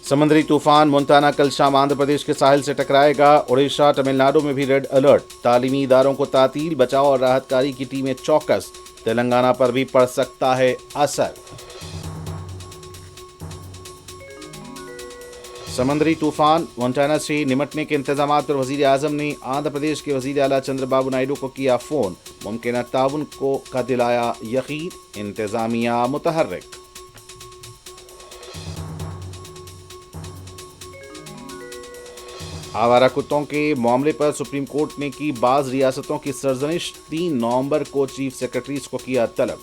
سمندری طوفان مونٹانا کل شام آندھرا پردیش کے ساحل سے ٹکرائے گا. اڑیسہ تمل ناڈو میں بھی ریڈ الرٹ. تعلیمی اداروں کو تعطیل. بچاؤ اور راحت کاری کی ٹیمیں چوکس. تلنگانہ پر بھی پڑ سکتا ہے اثر. سمندری طوفان مونٹانا سے نمٹنے کے انتظامات پر وزیر اعظم نے آندھرا پردیش کے وزیر اعلیٰ چندر بابو نائیڈو کو کیا فون. ممکنہ تعاون کا دلایا یقین. انتظامیہ متحرک. آوارہ کتوں کے معاملے پر سپریم کورٹ نے کی بعض ریاستوں کی سرزنش. 3 نومبر کو چیف سیکرٹریز کو کیا طلب.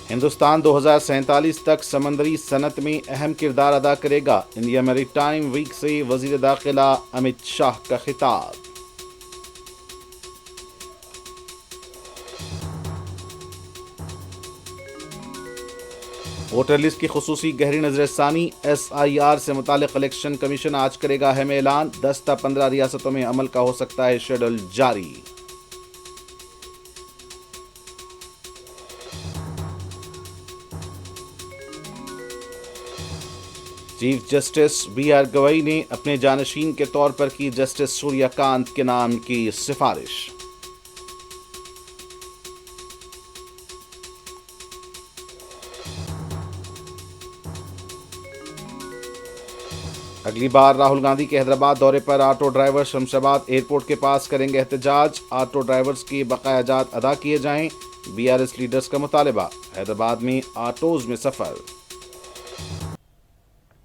ہندوستان 2047 تک سمندری صنعت میں اہم کردار ادا کرے گا. انڈیا میری ٹائم ویک سے وزیر داخلہ امت شاہ کا خطاب. ووٹر لسٹ کی خصوصی گہری نظر ثانی. SIR سے متعلق الیکشن کمیشن آج کرے گا اہم اعلان. 10 تا 15 ریاستوں میں عمل کا ہو سکتا ہے شیڈول جاری. چیف جسٹس BR گوئی نے اپنے جانشین کے طور پر کی جسٹس سوریہ کانت کے نام کی سفارش. اگلی بار راہل گاندھی کے حیدرآباد دورے پر آٹو ڈرائیور شمشاباد ایئرپورٹ کے پاس کریں گے احتجاج. آٹو ڈرائیورز کے بقایا جات ادا کیے جائیں. BRS لیڈرز کا مطالبہ. حیدرآباد میں آٹوز میں سفر.